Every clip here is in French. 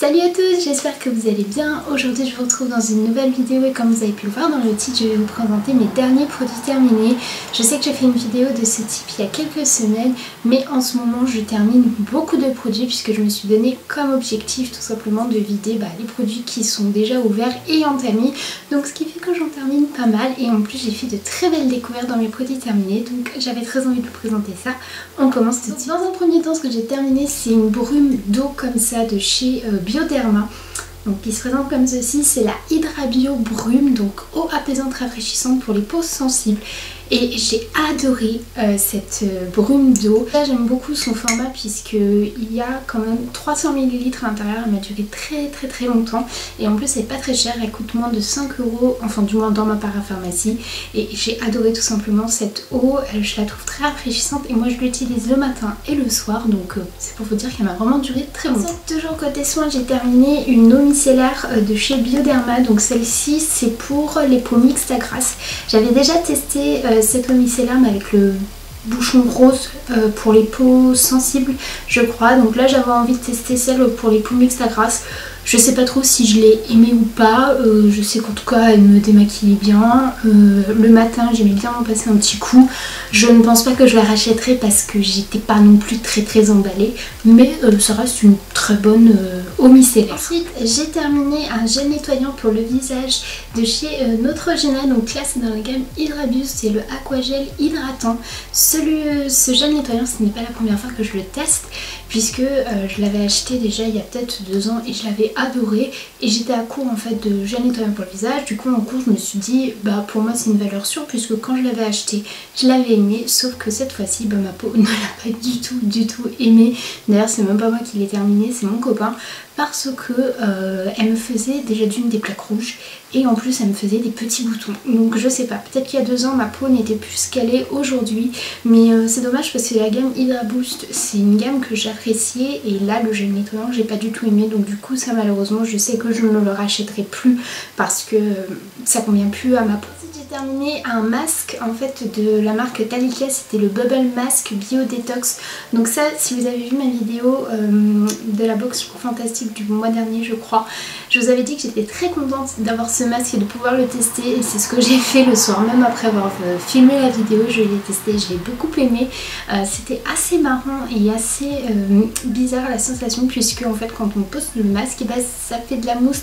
Salut à tous, j'espère que vous allez bien. Aujourd'hui je vous retrouve dans une nouvelle vidéo et comme vous avez pu le voir dans le titre, je vais vous présenter mes derniers produits terminés. Je sais que j'ai fait une vidéo de ce type il y a quelques semaines, mais en ce moment je termine beaucoup de produits puisque je me suis donné comme objectif tout simplement de vider les produits qui sont déjà ouverts et entamés. Donc ce qui fait que j'en termine pas mal et en plus j'ai fait de très belles découvertes dans mes produits terminés. Donc j'avais très envie de vous présenter ça. On commence tout de suite. Dans un premier temps, ce que j'ai terminé, c'est une brume d'eau comme ça de chez Bioderma. Donc qui se présente comme ceci, c'est la Hydra Bio Brume, donc eau apaisante rafraîchissante pour les peaux sensibles. Et j'ai adoré cette brume d'eau. Là j'aime beaucoup son format puisqu'il y a quand même 300 ml à l'intérieur. Elle m'a duré très longtemps. Et en plus elle n'est pas très chère, elle coûte moins de 5 €, enfin du moins dans ma parapharmacie. Et j'ai adoré tout simplement cette eau, je la trouve très rafraîchissante. Et moi je l'utilise le matin et le soir. Donc c'est pour vous dire qu'elle m'a vraiment duré très longtemps. Toujours côté soins, j'ai terminé une eau micellaire de chez Bioderma. Donc celle-ci c'est pour les peaux mixtes à grasse. J'avais déjà testé cette eau micellaire mais avec le bouchon rose pour les peaux sensibles je crois. Donc là j'avais envie de tester celle pour les peaux mixtes à grasse. Je sais pas trop si je l'ai aimée ou pas, je sais qu'en tout cas elle me démaquillait bien. Le matin j'aimais bien m'en passer un petit coup. Je ne pense pas que je la rachèterai parce que j'étais pas non plus très emballée, mais ça reste une très bonne eau micellaire. Ensuite j'ai terminé un gel nettoyant pour le visage de chez Neutrogena, donc là c'est dans la gamme Hydra Boost, c'est le Aquagel hydratant. Ce gel nettoyant, ce n'est pas la première fois que je le teste puisque je l'avais acheté déjà il y a peut-être 2 ans et je l'avais adoré et j'étais à court en fait de gel nettoyant pour le visage. Du coup en cours je me suis dit pour moi c'est une valeur sûre puisque quand je l'avais acheté je l'avais aimé, sauf que cette fois-ci ma peau ne l'a pas du tout aimé. D'ailleurs c'est même pas moi qui l'ai terminé, c'est mon copain, parce que elle me faisait déjà d'une des plaques rouges et en plus elle me faisait des petits boutons. Donc je sais pas, peut-être qu'il y a 2 ans ma peau n'était plus ce qu'elle est aujourd'hui, mais c'est dommage parce que la gamme Hydra Boost c'est une gamme que j'appréciais et là le gel nettoyant j'ai pas du tout aimé, donc du coup ça malheureusement je sais que je ne le rachèterai plus parce que ça convient plus à ma peau. J'ai terminé un masque en fait de la marque Talika, c'était le Bubble Mask Bio Detox. Donc ça, si vous avez vu ma vidéo de la box fantastique du mois dernier je crois, je vous avais dit que j'étais très contente d'avoir ce masque et de pouvoir le tester et c'est ce que j'ai fait le soir, même après avoir filmé la vidéo, je l'ai testé, je l'ai beaucoup aimé. C'était assez marrant et assez bizarre la sensation puisque en fait quand on pose le masque ça fait de la mousse,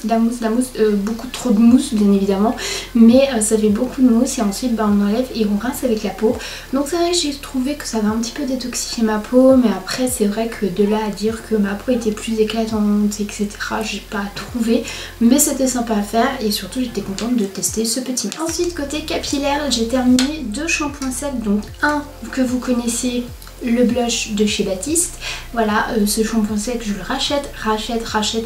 beaucoup trop de mousse bien évidemment, mais ça fait beaucoup de mousse et ensuite on enlève et on rince avec la peau. Donc c'est vrai que j'ai trouvé que ça va un petit peu détoxifier ma peau, mais après c'est vrai que de là à dire que ma peau était plus éclatante etc, j'ai pas trouvé, mais c'était sympa à faire et surtout j'étais contente de tester ce petit masque. Ensuite côté capillaire j'ai terminé 2 shampoings secs, donc un que vous connaissez, le blush de chez Baptiste. Voilà, ce shampoing sec je le rachète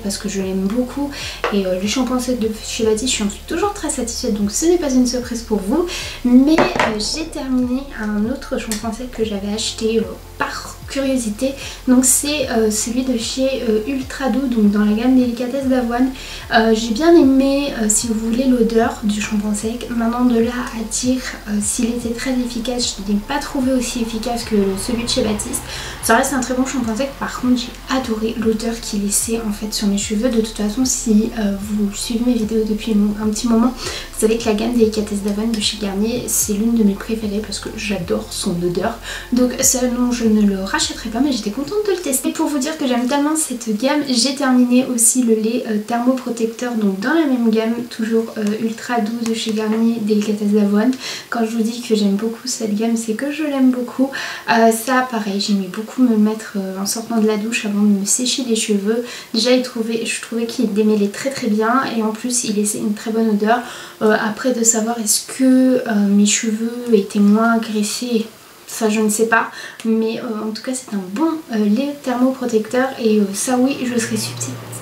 parce que je l'aime beaucoup et le shampoing sec de chez Baptiste je suis ensuite toujours très satisfaite, donc ce n'est pas une surprise pour vous. Mais j'ai terminé un autre shampoing sec que j'avais acheté par curiosité, donc c'est celui de chez Ultra Doux, donc dans la gamme délicatesse d'avoine. J'ai bien aimé si vous voulez l'odeur du shampoing sec. Maintenant de là à dire s'il était très efficace, je ne l'ai pas trouvé aussi efficace que celui de chez Baptiste. Ça reste un très bon shampoing sec, par contre j'ai adoré l'odeur qu'il laissait en fait sur mes cheveux. De toute façon si vous suivez mes vidéos depuis un petit moment, vous savez que la gamme délicatesse d'avoine de chez Garnier c'est l'une de mes préférées parce que j'adore son odeur. Donc ça non, je ne le rachèterai pas, mais j'étais contente de le tester. Et pour vous dire que j'aime tellement cette gamme, j'ai terminé aussi le lait thermoprotecteur, donc dans la même gamme, toujours Ultra Doux de chez Garnier délicatesse d'avoine. Quand je vous dis que j'aime beaucoup cette gamme, c'est que je l'aime beaucoup. Ça pareil, j'aimais beaucoup me le mettre en sortant de la douche avant de me sécher les cheveux. Déjà je trouvais qu'il démêlait très bien et en plus il laissait une très bonne odeur. Après de savoir est-ce que mes cheveux étaient moins agressés, ça je ne sais pas, mais en tout cas c'est un bon lait thermoprotecteur et ça oui je serais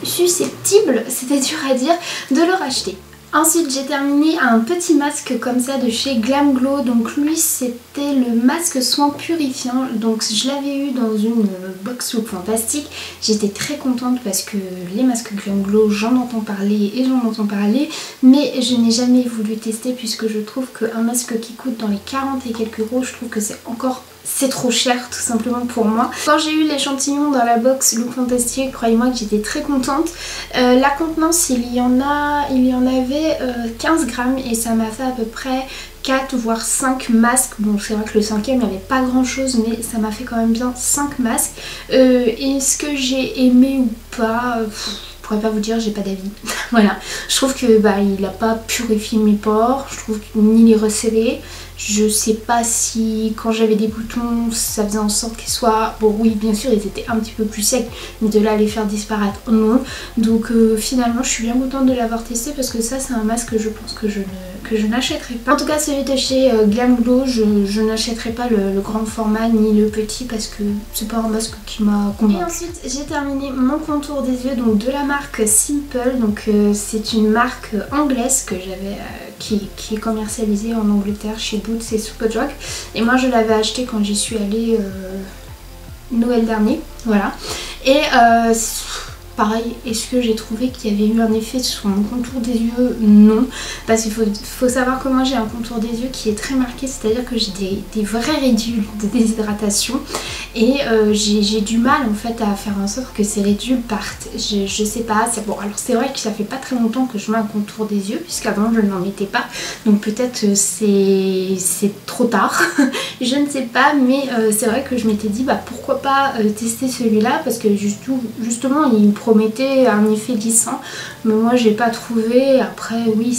susceptible, c'était dur à dire, de le racheter. Ensuite j'ai terminé un petit masque comme ça de chez Glam Glow, donc lui c'était le masque soin purifiant, donc je l'avais eu dans une box look fantastique. J'étais très contente parce que les masques Glam Glow j'en entends parler mais je n'ai jamais voulu tester puisque je trouve qu'un masque qui coûte dans les 40 et quelques euros, je trouve que c'est encore c'est trop cher tout simplement pour moi. Quand j'ai eu l'échantillon dans la box Look Fantastic, croyez-moi que j'étais très contente. La contenance, il y en avait 15 grammes et ça m'a fait à peu près 4 voire 5 masques. Bon, c'est vrai que le cinquième il n'y avait pas grand chose, mais ça m'a fait quand même bien 5 masques. Est-ce que j'ai aimé ou pas? Je pourrais pas vous dire, j'ai pas d'avis. Voilà, je trouve que il a pas purifié mes pores, je trouve ni les resserrés. Je sais pas si quand j'avais des boutons ça faisait en sorte qu'ils soient... Bon oui bien sûr ils étaient un petit peu plus secs, mais de là à les faire disparaître non. Donc finalement je suis bien contente de l'avoir testé parce que ça c'est un masque que je pense que je n'achèterai pas. En tout cas celui de chez Glam Glow je n'achèterai pas le grand format ni le petit parce que c'est pas un masque qui m'a convaincu. Et ensuite j'ai terminé mon contour des yeux donc de la marque Simple. Donc c'est une marque anglaise que j'avais qui est commercialisée en Angleterre chez Boots et Superdrug. Et moi je l'avais acheté quand j'y suis allée Noël dernier. Voilà. Et pareil, est-ce que j'ai trouvé qu'il y avait eu un effet sur mon contour des yeux? Non, parce qu'il faut savoir que moi j'ai un contour des yeux qui est très marqué, c'est-à-dire que j'ai des vrais ridules de déshydratation et j'ai du mal en fait à faire en sorte que ces ridules partent. Je sais pas, bon alors c'est vrai que ça fait pas très longtemps que je mets un contour des yeux puisqu'avant je n'en mettais pas, donc peut-être c'est trop tard, je ne sais pas, mais c'est vrai que je m'étais dit pourquoi pas tester celui-là parce que justement il promettait un effet lissant, mais moi j'ai pas trouvé. Après oui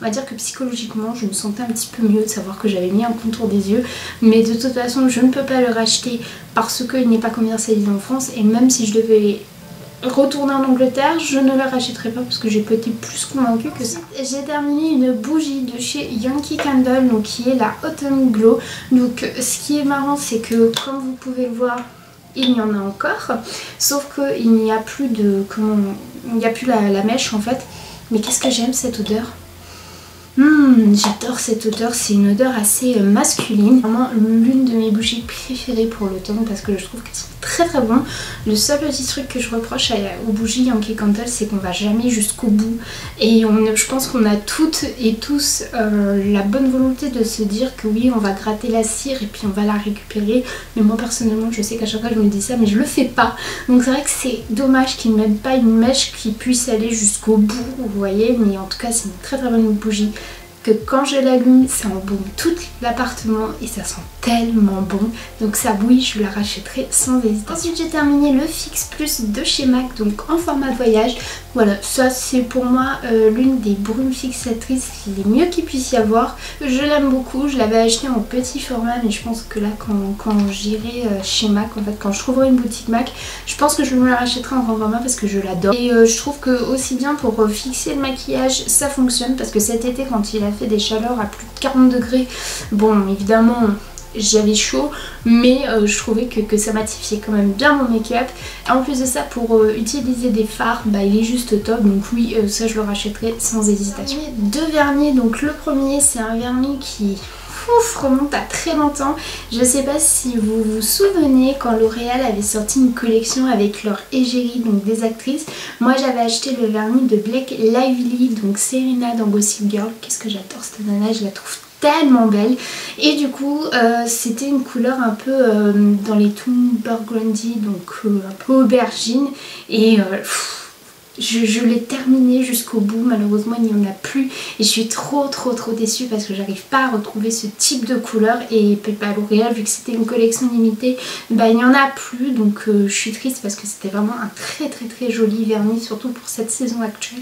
on va dire que psychologiquement je me sentais un petit peu mieux de savoir que j'avais mis un contour des yeux, mais de toute façon je ne peux pas le racheter parce qu'il n'est pas commercialisé en France et même si je devais retourner en Angleterre je ne le rachèterai pas parce que j'ai pas été plus convaincue que ça. J'ai terminé une bougie de chez Yankee Candle donc qui est la Autumn Glow. Donc ce qui est marrant c'est que comme vous pouvez le voir il y en a encore, sauf qu'il n'y a plus de... il n'y a plus la mèche en fait. Mais qu'est-ce que j'aime cette odeur. J'adore cette odeur, c'est une odeur assez masculine. Vraiment l'une de mes bougies préférées pour l'automne parce que je trouve qu'elles sont très très bon. Le seul petit truc que je reproche aux bougies Yankee Candle c'est qu'on va jamais jusqu'au bout. Et je pense qu'on a toutes et tous la bonne volonté de se dire que oui on va gratter la cire et puis on va la récupérer. Mais moi personnellement je sais qu'à chaque fois je me dis ça mais je le fais pas. Donc c'est vrai que c'est dommage qu'ils ne mettent pas une mèche qui puisse aller jusqu'au bout, vous voyez. Mais en tout cas c'est une très très bonne bougie que quand je l'allume ça embaume tout l'appartement et ça sent tellement bon, donc ça oui je la rachèterai sans hésitation. Ensuite j'ai terminé le Fix Plus de chez MAC donc en format voyage. Voilà, ça c'est pour moi l'une des brumes fixatrices les mieux qu'il puisse y avoir. Je l'aime beaucoup, je l'avais acheté en petit format mais je pense que là quand j'irai chez MAC, en fait quand je trouverai une boutique MAC, je pense que je me la rachèterai en grand format parce que je l'adore. Et je trouve que aussi bien pour fixer le maquillage ça fonctionne parce que cet été quand il a fait des chaleurs à plus de 40 degrés, bon évidemment j'avais chaud mais je trouvais que ça matifiait quand même bien mon make-up. En plus de ça pour utiliser des fards il est juste top, donc oui ça je le rachèterai sans hésitation. Deux vernis, donc le premier c'est un vernis qui remonte à très longtemps. Je sais pas si vous vous souvenez quand L'Oréal avait sorti une collection avec leur égérie, donc des actrices. Moi j'avais acheté le vernis de Blake Lively, donc Serena dans Gossip Girl. Qu'est-ce que j'adore cette nana, je la trouve tellement belle. Et du coup c'était une couleur un peu dans les tons burgundy, donc un peu aubergine. Et je l'ai terminé jusqu'au bout, malheureusement il n'y en a plus et je suis trop déçue parce que j'arrive pas à retrouver ce type de couleur. Et L'Oréal, vu que c'était une collection limitée, il n'y en a plus, donc je suis triste parce que c'était vraiment un très joli vernis, surtout pour cette saison actuelle.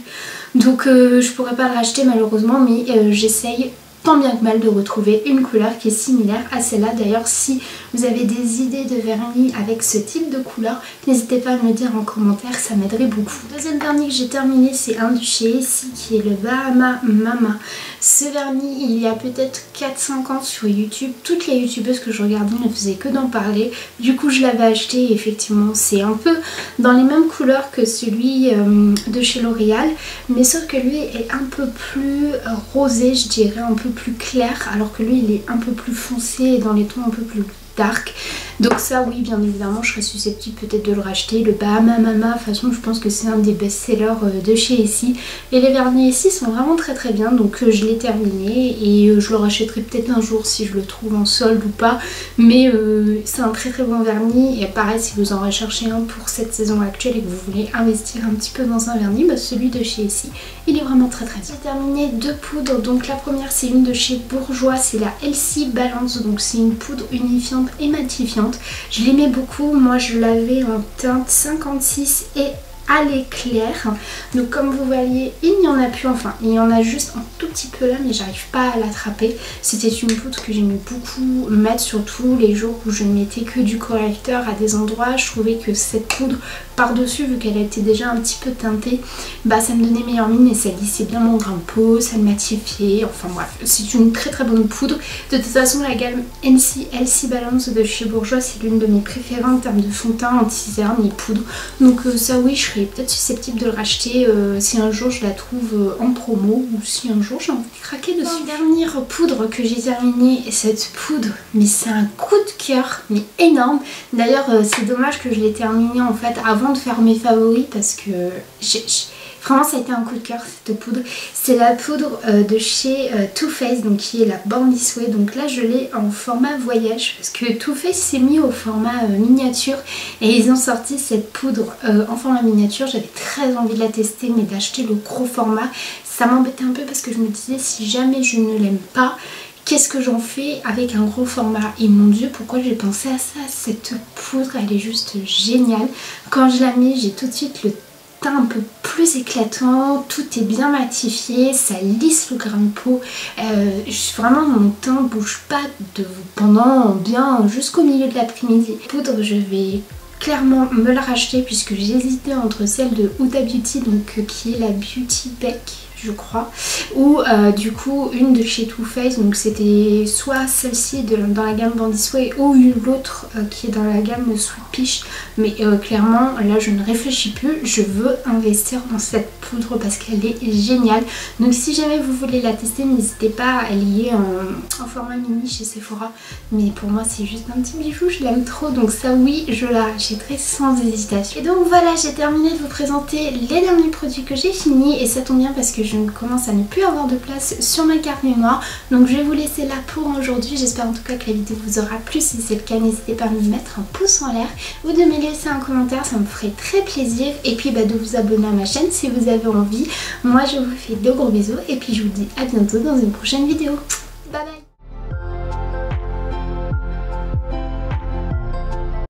Donc je pourrais pas le racheter malheureusement, mais j'essaye tant bien que mal de retrouver une couleur qui est similaire à celle-là. D'ailleurs si vous avez des idées de vernis avec ce type de couleur, n'hésitez pas à me le dire en commentaire, ça m'aiderait beaucoup. Le deuxième vernis que j'ai terminé c'est un de chez Essie qui est le Bahama Mama. Ce vernis il y a peut-être 4-5 ans sur YouTube, toutes les youtubeuses que je regardais ne faisaient que d'en parler. Du coup je l'avais acheté et effectivement c'est un peu dans les mêmes couleurs que celui de chez L'Oréal, mais sauf que lui est un peu plus rosé, je dirais un peu plus clair, alors que lui il est un peu plus foncé et dans les tons un peu plus dark. Donc ça oui, bien évidemment je serais susceptible peut-être de le racheter. Le Bahama Mama, de toute façon je pense que c'est un des best-sellers de chez Essie. Et les vernis Essie sont vraiment très bien, donc je l'ai terminé et je le rachèterai peut-être un jour si je le trouve en solde ou pas. Mais c'est un très bon vernis et pareil, si vous en recherchez un pour cette saison actuelle et que vous voulez investir un petit peu dans un vernis, bah celui de chez Essie, il est vraiment très bien. J'ai terminé 2 poudres, donc la première c'est une de chez Bourjois, c'est la LC Balance, donc c'est une poudre unifiante et matifiante. Je l'aimais beaucoup, moi je l'avais en teinte 56 et à l'éclair. Donc comme vous voyez, il n'y en a plus, enfin il y en a juste un tout petit peu là, mais j'arrive pas à l'attraper. C'était une poudre que j'aimais beaucoup mettre, surtout les jours où je ne mettais que du correcteur à des endroits. Je trouvais que cette poudre par dessus, vu qu'elle était déjà un petit peu teintée, bah ça me donnait meilleure mine et ça lissait bien mon grain de peau, ça le matifiait, enfin bref, c'est une très bonne poudre. De toute façon la gamme LC Balance de chez Bourjois, c'est l'une de mes préférées en termes de fond de teint, anti-cerne et poudre. Donc ça oui, je serais peut-être susceptible de le racheter si un jour je la trouve en promo ou si un jour j'ai envie de craquer dessus. La dernière poudre que j'ai terminée, et cette poudre, mais c'est un coup de cœur, mais énorme. D'ailleurs c'est dommage que je l'ai terminée en fait avant de faire mes favoris parce que vraiment ça a été un coup de cœur cette poudre. C'est la poudre de chez Too Faced, donc qui est la Born This Way. Donc là je l'ai en format voyage parce que Too Faced s'est mis au format miniature et ils ont sorti cette poudre en format miniature. J'avais très envie de la tester, mais d'acheter le gros format ça m'embêtait un peu parce que je me disais si jamais je ne l'aime pas, qu'est-ce que j'en fais avec un gros format? Et mon dieu, pourquoi j'ai pensé à ça? Cette poudre elle est juste géniale. Quand je la mets, j'ai tout de suite le teint un peu plus éclatant, tout est bien matifié, ça lisse le grain de peau. Vraiment mon teint bouge pas pendant bien jusqu'au milieu de l'après-midi. Poudre, je vais clairement me la racheter puisque j'hésitais entre celle de Huda Beauty, donc qui est la Beauty Bec je crois, ou du coup une de chez Too Faced, donc c'était soit celle-ci dans la gamme Born This Way ou l'autre qui est dans la gamme Sweet Peach, mais clairement là je ne réfléchis plus, je veux investir dans cette poudre parce qu'elle est géniale. Donc si jamais vous voulez la tester, n'hésitez pas, elle y est en format mini chez Sephora, mais pour moi c'est juste un petit bijou, je l'aime trop, donc ça oui je la rachèterai sans hésitation. Et donc voilà, j'ai terminé de vous présenter les derniers produits que j'ai finis et ça tombe bien parce que je commence à ne plus avoir de place sur ma carte mémoire, donc je vais vous laisser là pour aujourd'hui. J'espère en tout cas que la vidéo vous aura plu. Si c'est le cas, n'hésitez pas à me mettre un pouce en l'air ou de me laisser un commentaire, ça me ferait très plaisir, et puis de vous abonner à ma chaîne si vous avez envie. Moi je vous fais de gros bisous et puis je vous dis à bientôt dans une prochaine vidéo. Bye bye.